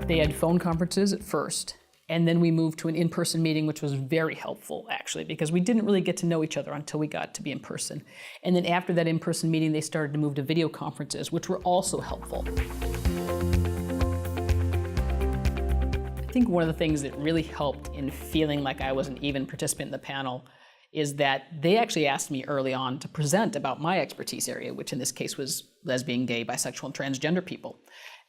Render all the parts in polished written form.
They had phone conferences at first, and then we moved to an in-person meeting, which was very helpful, actually, because we didn't really get to know each other until we got to be in person. And then after that in-person meeting, they started to move to video conferences, which were also helpful. I think one of the things that really helped in feeling like I was an even participant in the panel is that they actually asked me early on to present about my expertise area, which in this case was lesbian, gay, bisexual, and transgender people.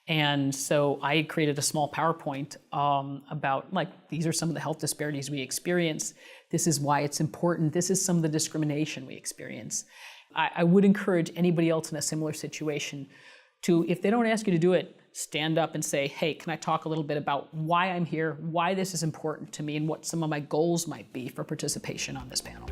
And so I created a small PowerPoint about, like, these are some of the health disparities we experience. This is why it's important. This is some of the discrimination we experience. I would encourage anybody else in a similar situation to, if they don't ask you to do it, stand up and say, hey, can I talk a little bit about why I'm here, why this is important to me, and what some of my goals might be for participation on this panel.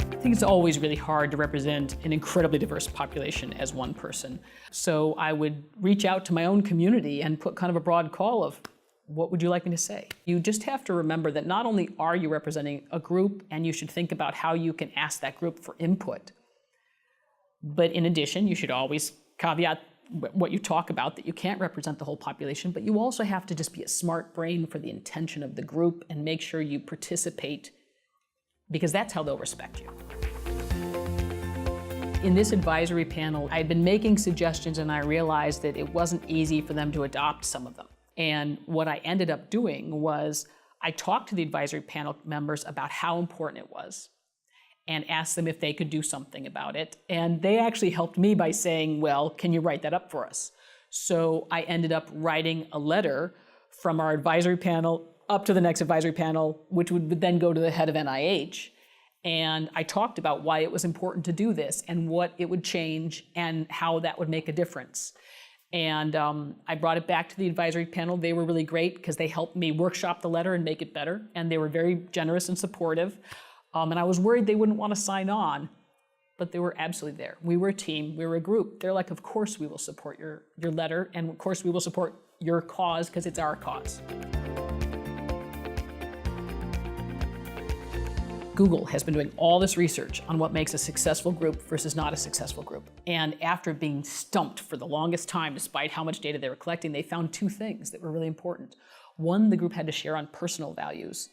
I think it's always really hard to represent an incredibly diverse population as one person. So I would reach out to my own community and put kind of a broad call of, what would you like me to say? You just have to remember that not only are you representing a group, and you should think about how you can ask that group for input, but in addition, you should always caveat what you talk about, that you can't represent the whole population, but you also have to just be a smart brain for the intention of the group and make sure you participate, because that's how they'll respect you. In this advisory panel, I'd been making suggestions, and I realized that it wasn't easy for them to adopt some of them. And what I ended up doing was I talked to the advisory panel members about how important it was and asked them if they could do something about it. And they actually helped me by saying, well, can you write that up for us? So I ended up writing a letter from our advisory panel up to the next advisory panel, which would then go to the head of NIH. And I talked about why it was important to do this and what it would change and how that would make a difference. And I brought it back to the advisory panel. They were really great because they helped me workshop the letter and make it better. And they were very generous and supportive. And I was worried they wouldn't want to sign on, but they were absolutely there. We were a team, we were a group. They're like, of course we will support your letter, and of course we will support your cause because it's our cause. Google has been doing all this research on what makes a successful group versus not a successful group. And after being stumped for the longest time, despite how much data they were collecting, they found two things that were really important. One, the group had to share on personal values.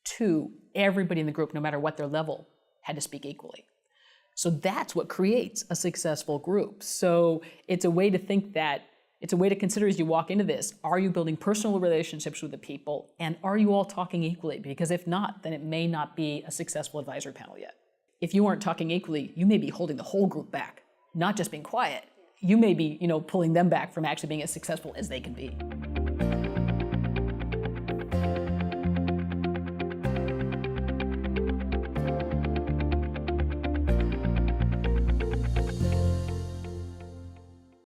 Two, everybody in the group, no matter what their level, had to speak equally. So that's what creates a successful group. So it's a way to think that, it's a way to consider as you walk into this, are you building personal relationships with the people, and are you all talking equally? Because if not, then it may not be a successful advisory panel yet. If you aren't talking equally, you may be holding the whole group back, not just being quiet. You may be, pulling them back from actually being as successful as they can be.